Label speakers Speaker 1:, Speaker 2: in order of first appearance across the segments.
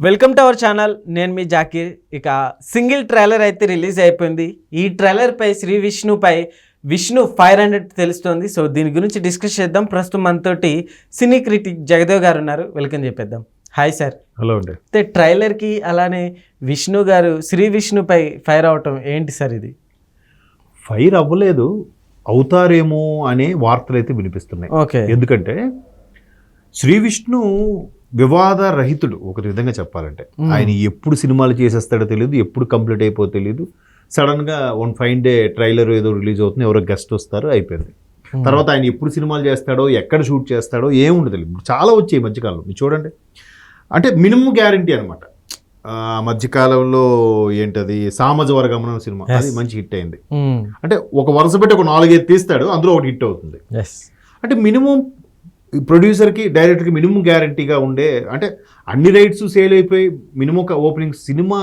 Speaker 1: Welcome to our channel. నేను మీ జాకీర్. ఇక single trailer అయితే రిలీజ్ అయిపోయింది. ఈ ట్రైలర్పై శ్రీ విష్ణుపై విష్ణు ఫైర్ అన్నట్టు తెలుస్తోంది. సో దీని గురించి డిస్కస్ చేద్దాం. ప్రస్తుతం మనతోటి సినీ క్రిటిక్ జగదేవ్ గారు ఉన్నారు. వెల్కమ్ చెప్పేద్దాం. Hi sir.
Speaker 2: హలో అండి.
Speaker 1: అయితే ట్రైలర్కి అలానే విష్ణు గారు శ్రీ విష్ణుపై ఫైర్ అవటం ఏంటి సార్? ఇది
Speaker 2: ఫైర్ అవ్వలేదు, అవుతారేమో అనే వార్తలు అయితే వినిపిస్తున్నాయి.
Speaker 1: ఓకే.
Speaker 2: ఎందుకంటే శ్రీ విష్ణు వివాద రహితుడు ఒక విధంగా చెప్పాలంటే. ఆయన ఎప్పుడు సినిమాలు చేసేస్తాడో తెలియదు, ఎప్పుడు కంప్లీట్ అయిపోతే తెలియదు. సడన్గా వన్ ఫైన్ డే ట్రైలర్ ఏదో రిలీజ్ అవుతుంది, ఎవరో గెస్ట్ వస్తారు, అయిపోయింది. తర్వాత ఆయన ఎప్పుడు సినిమాలు చేస్తాడో, ఎక్కడ షూట్ చేస్తాడో ఏముండదు తెలియదు. చాలా వచ్చాయి మధ్యకాలంలో, మీరు చూడండి. అంటే మినిమం గ్యారంటీ అనమాట. మధ్యకాలంలో ఏంటది సామజవర్గమనం సినిమా, అది మంచి హిట్ అయింది. అంటే ఒక వరుస పెట్టి ఒక 4-5 తీస్తాడు, అందులో ఒకటి హిట్ అవుతుంది. అంటే మినిమం ప్రొడ్యూసర్కి డైరెక్టర్కి మినిమం గ్యారంటీగా ఉండే, అంటే అన్ని రైట్స్ సేల్ అయిపోయి minimum opening cinema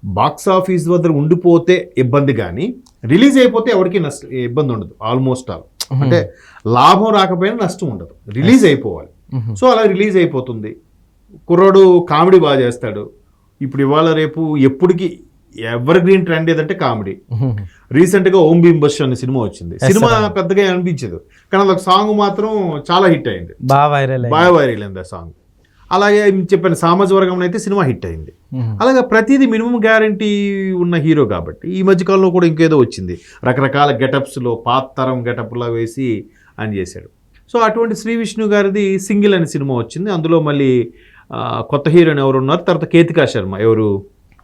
Speaker 2: box office వద్ద ఉండిపోతే ఇబ్బంది, కానీ రిలీజ్ అయిపోతే ఎవరికి ఇబ్బంది ఉండదు. ఆల్మోస్ట్ ఆల్ అంటే లాభం రాకపోయినా నష్టం ఉండదు, రిలీజ్ అయిపోవాలి. సో అలా రిలీజ్ అయిపోతుంది. కుర్రాడు కామెడీ బాగా చేస్తాడు. ఇప్పుడు ఇవాళ రేపు ఎప్పటికీ ఎవర్ గ్రీన్ ట్రెండ్ ఏదంటే కామెడీ. రీసెంట్గా ఓం భీమ్ బస్ అనే సినిమా వచ్చింది. సినిమా పెద్దగా అనిపించదు, కానీ అదొక సాంగ్ మాత్రం చాలా హిట్ అయింది, బాగా వైరల్ అయింది ఆ సాంగ్. అలాగే చెప్పిన సామజవర్గం అయితే సినిమా హిట్ అయింది. అలాగే ప్రతిదీ మినిమం గ్యారంటీ ఉన్న హీరో కాబట్టి ఈ మధ్యకాలంలో కూడా ఇంకేదో వచ్చింది, రకరకాల గెటప్స్లో పాత తరం గెటప్లా వేసి అని చేశాడు. సో అటువంటి శ్రీ విష్ణు గారిది సింగిల్ అనే సినిమా వచ్చింది. అందులో మళ్ళీ కొత్త హీరోయిన్ ఎవరు ఉన్నారు, తర్వాత కేతికా శర్మ, ఎవరు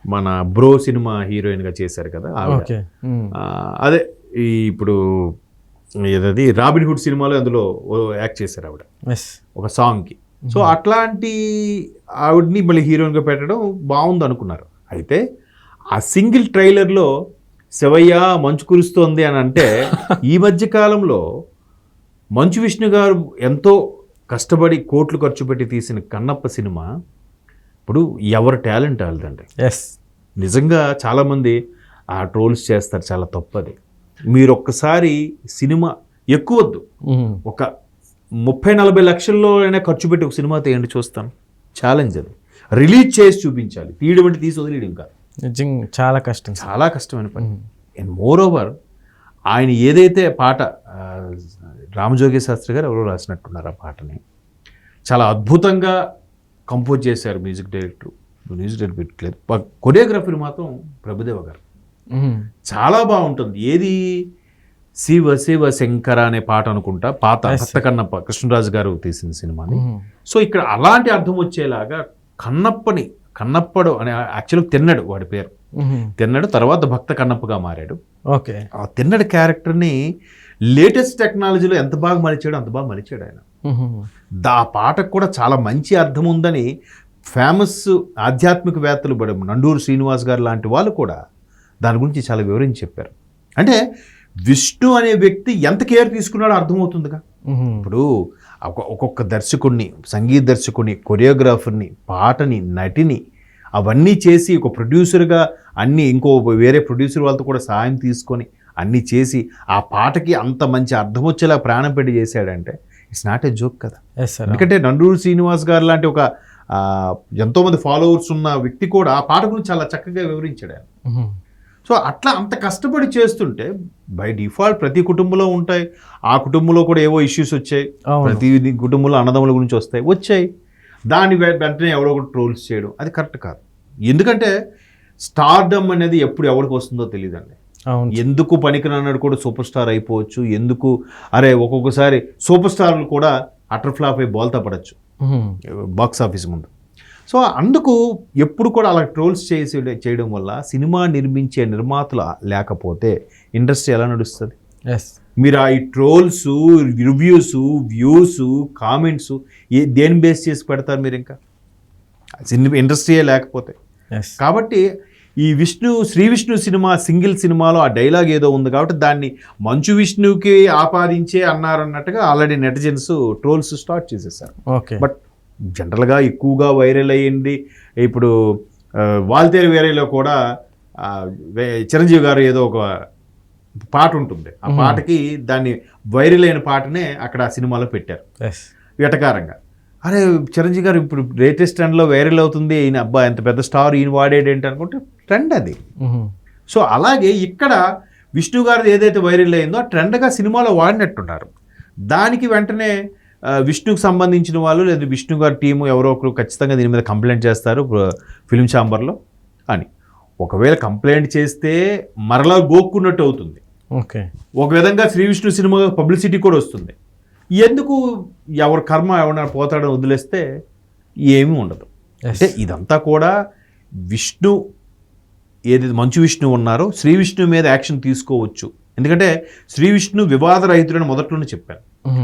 Speaker 2: మన బ్రో సినిమా హీరోయిన్గా చేశారు కదా ఆవిడ. అదే ఇప్పుడు ఏదది రాబిన్ హుడ్ సినిమాలో అందులో యాక్ట్ చేశారు ఆవిడ ఒక సాంగ్కి. సో అట్లాంటి ఆవిడ్ని మళ్ళీ హీరోయిన్గా పెట్టడం బాగుంది అనుకున్నారు. అయితే ఆ సింగిల్ ట్రైలర్లో శివయ్య మంచు కురుస్తోంది అని అంటే, ఈ మధ్య కాలంలో మంచు విష్ణు గారు ఎంతో కష్టపడి కోట్లు ఖర్చు పెట్టి తీసిన కన్నప్ప సినిమా ఇప్పుడు ఎవరి టాలెంట్ వాళ్ళదండి. నిజంగా చాలామంది ఆ ట్రోల్స్ చేస్తారు, చాలా తప్పది. మీరు ఒక్కసారి సినిమా ఎక్కువద్దు, ఒక 30-40 లక్షల్లో అయినా ఖర్చు పెట్టి ఒక సినిమా తీయండి, చూస్తాను. ఛాలెంజ్ అది. రిలీజ్ చేసి చూపించాలి, తీయడం అంటే తీసి వదిలేయడం కాదు.
Speaker 1: నిజంగా చాలా కష్టం,
Speaker 2: చాలా కష్టమైన పని. అండ్ మోర్ ఓవర్ ఆయన ఏదైతే పాట రామజోగి శాస్త్రి గారు ఎవరో రాసినట్టున్నారు ఆ పాటని, చాలా అద్భుతంగా కంపోజ్ చేశారు మ్యూజిక్ డైరెక్టర్. పెట్టలేదు, కొరియోగ్రఫీ మాత్రం ప్రభుదేవ గారు. చాలా బాగుంటుంది. ఏది శివ శివ శంకర అనే పాట అనుకుంటా, పాత భక్త కన్నప్ప కృష్ణరాజు గారు తీసిన సినిమాని. సో ఇక్కడ అలాంటి అర్థం వచ్చేలాగా కన్నప్పడు అని యాక్చువల్గా తిన్నడు వాడి పేరు, తిన్నడు, తర్వాత భక్త కన్నప్పగా మారాడు.
Speaker 1: ఓకే. ఆ
Speaker 2: తిన్నడు క్యారెక్టర్ని లేటెస్ట్ టెక్నాలజీలో ఎంత బాగా మలిచాడో అంత బాగా మలిచాడు ఆయన. ఆ పాటకు కూడా చాలా మంచి అర్థం ఉందని ఫేమస్ ఆధ్యాత్మికవేత్తలు నండూరు శ్రీనివాస్ గారు లాంటి వాళ్ళు కూడా దాని గురించి చాలా వివరించి చెప్పారు. అంటే విష్ణు అనే వ్యక్తి ఎంత కేర్ తీసుకున్నాడో అర్థమవుతుందిగా. ఇప్పుడు ఒక్కొక్క దర్శకుడిని, సంగీత దర్శకుడిని, కొరియోగ్రాఫర్ని, పాటని, నటిని అవన్నీ చేసి ఒక ప్రొడ్యూసర్గా అన్నీ, ఇంకో వేరే ప్రొడ్యూసర్ వాళ్ళతో కూడా సాయం తీసుకొని అన్నీ చేసి ఆ పాటకి అంత మంచి అర్థం వచ్చేలా ప్రాణం పెట్టి చేశాడంటే ఇట్స్ నాట్ ఏ జోక్ కదా. ఎందుకంటే నండూరు శ్రీనివాస్ గారు లాంటి ఒక ఎంతోమంది ఫాలోవర్స్ ఉన్న వ్యక్తి కూడా ఆ పాట గురించి చాలా చక్కగా వివరించాడు ఆయన. సో అట్లా అంత కష్టపడి చేస్తుంటే బై డిఫాల్ట్ ప్రతి కుటుంబంలో ఉంటాయి, ఆ కుటుంబంలో కూడా ఏవో ఇష్యూస్ వచ్చాయి, ప్రతి కుటుంబంలో అన్నదమ్ముల గురించి వచ్చాయి. దాని వెంటనే ఎవరో ఒకటి ట్రోల్స్ చేయడం అది కరెక్ట్ కాదు. ఎందుకంటే స్టార్డమ్ అనేది ఎప్పుడు ఎవరికి వస్తుందో తెలియదండి. ఎందుకు పనికిరాన్నాడు కూడా సూపర్ స్టార్ అయిపోవచ్చు, ఎందుకు ఒక్కొక్కసారి సూపర్ స్టార్లు కూడా అటర్ ఫ్లాప్ అయి బోల్తా పడచ్చు బాక్స్ ఆఫీస్ ముందు. సో అందుకు ఎప్పుడు కూడా అలా ట్రోల్స్ చేయడం వల్ల సినిమా నిర్మించే నిర్మాతలు లేకపోతే ఇండస్ట్రీ ఎలా నడుస్తుంది? మీరు ఈ ట్రోల్స్, రివ్యూస్, వ్యూస్, కామెంట్స్ దేని బేస్ చేసి పెడతారు మీరు? ఇంకా ఇండస్ట్రీయే లేకపోతే. కాబట్టి ఈ శ్రీ విష్ణు సినిమా సింగిల్ సినిమాలో ఆ డైలాగ్ ఏదో ఉంది కాబట్టి దాన్ని మంచు విష్ణుకి ఆపాదించే అన్నారన్నట్టుగా ఆల్రెడీ నెటిజన్స్ ట్రోల్స్ స్టార్ట్ చేసేసారు. బట్ జనరల్గా ఎక్కువగా వైరల్ అయ్యింది. ఇప్పుడు వాల్తేరు వేరేలో కూడా చిరంజీవి గారు ఏదో ఒక పాట ఉంటుంది, ఆ పాటకి దాన్ని వైరల్ అయిన పాటనే అక్కడ ఆ సినిమాలో పెట్టారు వెటకారంగా. అరే చిరంజీవి గారు ఇప్పుడు లేటెస్ట్ ట్రెండ్లో వైరల్ అవుతుంది, ఈయన అబ్బా ఎంత పెద్ద స్టార్ ఈయన వాడేడు ఏంటి అనుకుంటే ట్రెండ్ అది. సో అలాగే ఇక్కడ విష్ణు గారిది ఏదైతే వైరల్ అయిందో ఆ ట్రెండ్గా సినిమాలో వాడినట్టున్నారు. దానికి వెంటనే విష్ణుకు సంబంధించిన వాళ్ళు లేదా విష్ణు గారి టీము ఎవరో ఒకరు ఖచ్చితంగా దీని మీద కంప్లైంట్ చేస్తారు ఫిల్మ్ ఛాంబర్లో అని. ఒకవేళ కంప్లైంట్ చేస్తే మరలా గోక్కున్నట్టు అవుతుంది.
Speaker 1: ఓకే,
Speaker 2: ఒక విధంగా శ్రీ విష్ణు సినిమా పబ్లిసిటీ కూడా వస్తుంది. ఎందుకు ఎవరి కర్మ ఎవరైనా పోతాడో వదిలేస్తే ఏమీ ఉండదు. అంటే ఇదంతా కూడా విష్ణు ఏదైతే మంచు విష్ణు ఉన్నారో శ్రీ విష్ణు మీద యాక్షన్ తీసుకోవచ్చు. ఎందుకంటే శ్రీ విష్ణు వివాదరహితుడని మొదట్లోనే చెప్పాను.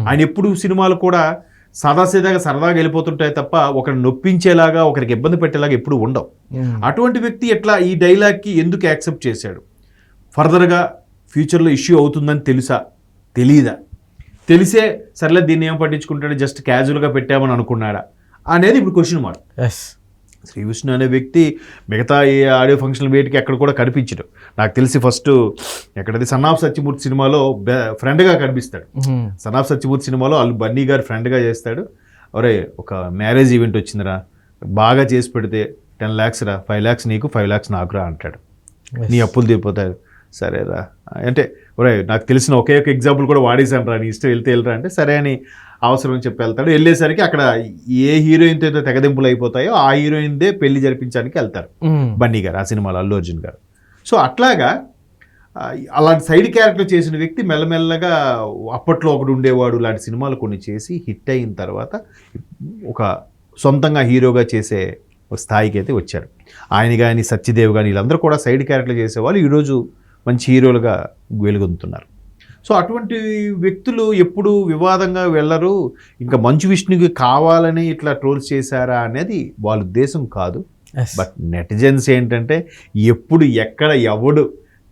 Speaker 2: ఆయన ఎప్పుడు సినిమాలు కూడా సాదాసీదాగా సరదాగా వెళ్ళిపోతుంటాయి తప్ప ఒకరిని నొప్పించేలాగా ఒకరికి ఇబ్బంది పెట్టేలాగా ఎప్పుడు ఉండవు. అటువంటి వ్యక్తి ఎట్లా ఈ డైలాగ్కి ఎందుకు యాక్సెప్ట్ చేశాడు? ఫర్దర్గా ఫ్యూచర్లో ఇష్యూ అవుతుందని తెలుసా తెలీదా? తెలిసే సర్లే దీన్ని ఏం పట్టించుకుంటాడు, జస్ట్ క్యాజువల్గా పెట్టామని అనుకున్నాడా అనేది ఇప్పుడు క్వశ్చన్ మార్క్. శ్రీ విష్ణు అనే వ్యక్తి మిగతా ఏ ఆడియో ఫంక్షన్ వేటికి ఎక్కడ కూడా కనిపించడు. నాకు తెలిసి ఫస్ట్ ఎక్కడది సన్ ఆఫ్ సత్యమూర్తి సినిమాలో ఫ్రెండ్గా కనిపిస్తాడు. సన్ ఆఫ్ సత్యమూర్తి సినిమాలో వాళ్ళు బన్నీ గారు ఫ్రెండ్గా చేస్తాడు. ఒరే ఒక మ్యారేజ్ ఈవెంట్ వచ్చిందిరా, బాగా చేసి పెడితే 10 lakhs రా, 5 lakhs నీకు 5 lakhs నాకురా అంటాడు. నీ అప్పులు తీరిపోతాడు. సరేరా అంటే ఒరే నాకు తెలిసిన ఒకే ఒక ఎగ్జాంపుల్ కూడా వాడేసాను రా, నీ ఇష్టం వెళ్తే వెళ్ళరా అంటే సరే అని అవసరం చెప్పి వెళ్తాడు. వెళ్ళేసరికి అక్కడ ఏ హీరోయిన్తో అయితే తెగదింపులు అయిపోతాయో ఆ హీరోయిన్దే పెళ్లి జరిపించడానికి వెళ్తారు బన్నీ గారు ఆ సినిమాలో, అల్లు అర్జున్ గారు. సో అట్లాగా అలాంటి సైడ్ క్యారెక్టర్ చేసిన వ్యక్తి మెల్లమెల్లగా అప్పట్లో ఒకడు ఉండేవాడు లాంటి సినిమాలు కొన్ని చేసి హిట్ అయిన తర్వాత ఒక సొంతంగా హీరోగా చేసే స్థాయికి అయితే వచ్చారు. ఆయన కానీ సత్యదేవ్ కానీ వీళ్ళందరూ కూడా సైడ్ క్యారెక్టర్ చేసేవాళ్ళు ఈరోజు మంచి హీరోలుగా వెలుగొందుతున్నారు. సో అటువంటి వ్యక్తులు ఎప్పుడు వివాదంగా వెళ్ళరు. ఇంకా మంచు విష్ణుకి కావాలని ఇట్లా ట్రోల్స్ చేశారా అనేది వాళ్ళ ఉద్దేశం కాదు. బట్ నెటిజన్స్ ఏంటంటే ఎప్పుడు ఎక్కడ ఎవడు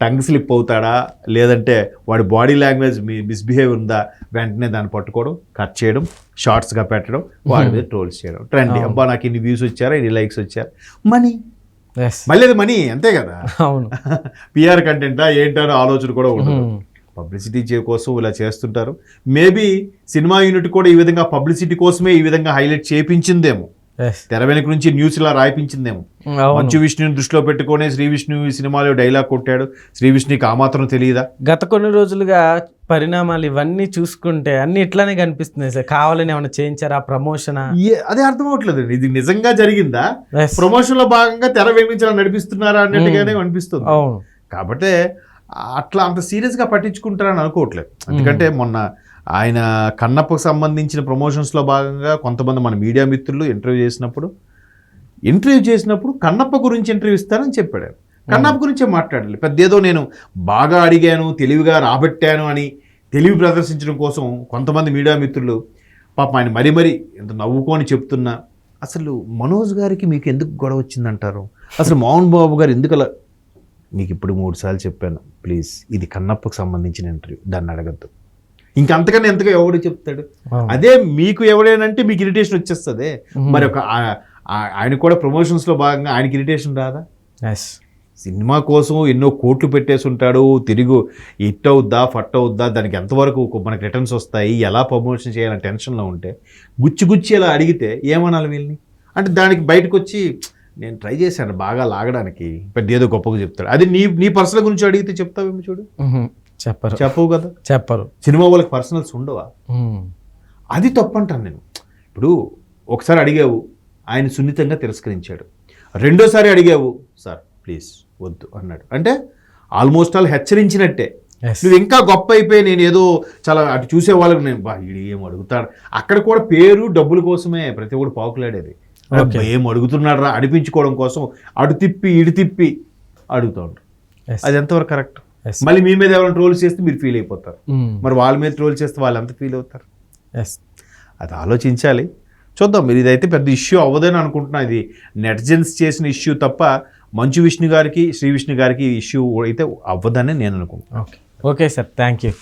Speaker 2: టంగ్ స్లిప్ అవుతాడా లేదంటే వాడి బాడీ లాంగ్వేజ్ మిస్బిహేవ్ ఉందా వెంటనే దాన్ని పట్టుకోవడం, కట్ చేయడం, షార్ట్స్గా పెట్టడం, వాడి మీద ట్రోల్స్ చేయడం ట్రెండ్. అబ్బా నాకు ఇన్ని వ్యూస్ వచ్చారా, ఇన్ని లైక్స్ వచ్చారు, మనీ మళ్ళీ అది మనీ అంతే కదా. పిఆర్ కంటెంటా ఏంటో ఆలోచన కూడా ఉండదు. పబ్లిసిటీ కోసం ఇలా చేస్తుంటారు. మేబీ సినిమా యూనిట్ కూడా ఈ విధంగా పబ్లిసిటీ కోసమే ఈ విధంగా హైలైట్ చేయించిందేమో, తెర వెనక నుంచి న్యూస్ ఇలా రాయిపించిందేమో. మంచు విష్ణుని దృష్టిలో పెట్టుకునే శ్రీ విష్ణు ఈ సినిమాలో డైలాగ్ కొట్టాడు. శ్రీ విష్ణుకి ఆ మాత్రం తెలియదా?
Speaker 1: గత కొన్ని రోజులుగా పరిణామాలు ఇవన్నీ చూసుకుంటే అన్ని ఇట్లానే కనిపిస్తున్నాయి సార్. కావాలని ఏమైనా చేయించారా ప్రమోషన్?
Speaker 2: అదే అర్థం అవట్లేదు. ఇది నిజంగా జరిగిందా, ప్రమోషన్ లో భాగంగా తెర వెనక నుంచి నడిపిస్తున్నారా అన్నట్టుగానే అనిపిస్తుంది. కాబట్టి అట్లా అంత సీరియస్గా పట్టించుకుంటారని అనుకోవట్లేదు. ఎందుకంటే మొన్న ఆయన కన్నప్పకు సంబంధించిన ప్రమోషన్స్లో భాగంగా కొంతమంది మన మీడియా మిత్రులు ఇంటర్వ్యూ చేసినప్పుడు కన్నప్ప గురించి ఇంటర్వ్యూ ఇస్తానని చెప్పాడు. కన్నప్ప గురించే మాట్లాడాలి. పెద్ద ఏదో నేను బాగా అడిగాను, తెలివిగా రాబట్టాను అని తెలివి ప్రదర్శించడం కోసం కొంతమంది మీడియా మిత్రులు పాపం ఆయన మరీ ఎంత నవ్వుకొని చెప్తున్నా, అసలు మనోజ్ గారికి మీకు ఎందుకు గొడవ వచ్చిందంటారు, అసలు మోహన్ బాబు గారు ఎందుకు అలా, మీకు ఇప్పుడు 3 సార్లు చెప్పాను, ప్లీజ్ ఇది కన్నప్పకు సంబంధించిన ఇంటర్వ్యూ, దాన్ని అడగద్దు. ఇంకంతకన్నా ఎంతగా ఎవడు చెప్తాడు? అదే మీకు ఎవడేనంటే మీకు ఇరిటేషన్ వచ్చేస్తుంది. మరి ఒక ఆయన కూడా ప్రమోషన్స్లో భాగంగా ఆయనకి ఇరిటేషన్ రాదా? సినిమా కోసం ఎన్నో కోట్లు పెట్టేసి ఉంటాడు, తిరిగి హిట్ అవుద్దా ఫట్ అవుద్దా, దానికి ఎంతవరకు మనకి రిటర్న్స్ వస్తాయి, ఎలా ప్రమోషన్ చేయాలని టెన్షన్లో ఉంటే గుచ్చి ఎలా అడిగితే ఏమనాలి వీళ్ళని? అంటే దానికి బయటకు వచ్చి నేను ట్రై చేశాను బాగా లాగడానికి, పెద్ద ఏదో గొప్పగా చెప్తాడు. అది నీ పర్సనల్ గురించి అడిగితే చెప్తావేమో చూడు, చెప్పవు కదా, చెప్పరు. సినిమా వాళ్ళకి పర్సనల్స్ ఉండవా? అది తప్పంటాను నేను. ఇప్పుడు ఒకసారి అడిగావు, ఆయన సున్నితంగా తిరస్కరించాడు. రెండోసారి అడిగావు, సార్ ప్లీజ్ వద్దు అన్నాడు. అంటే ఆల్మోస్ట్ ఆల్ హెచ్చరించినట్టే. నువ్వు ఇంకా గొప్ప అయిపోయి నేను ఏదో చాలా అటు చూసే వాళ్ళకి నేను ఇది ఏం అడుగుతాడు, అక్కడ కూడా పేరు డబ్బుల కోసమే ప్రతి ఒక్కడు పాకులాడేది. ఏం అడుగుతున్నాడు రా అనిపించుకోవడం కోసం అటు తిప్పి ఇటు తిప్పి అడుగుతూ ఉంటారు. అది ఎంతవరకు కరెక్ట్? మళ్ళీ మీ మీద ఎవరైనా ట్రోల్ చేస్తే మీరు ఫీల్ అయిపోతారు, మరి వాళ్ళ మీద ట్రోల్ చేస్తే వాళ్ళు ఎంత ఫీల్ అవుతారు? అది ఆలోచించాలి. చూద్దాం. మీరు ఇదైతే పెద్ద ఇష్యూ అవ్వదని అనుకుంటున్నా. ఇది నెటిజన్స్ చేసిన ఇష్యూ తప్ప మంచు విష్ణు గారికి శ్రీ విష్ణు గారికి ఇష్యూ అయితే అవ్వదని నేను అనుకుంటున్నాను.
Speaker 1: Okay sir, thank you.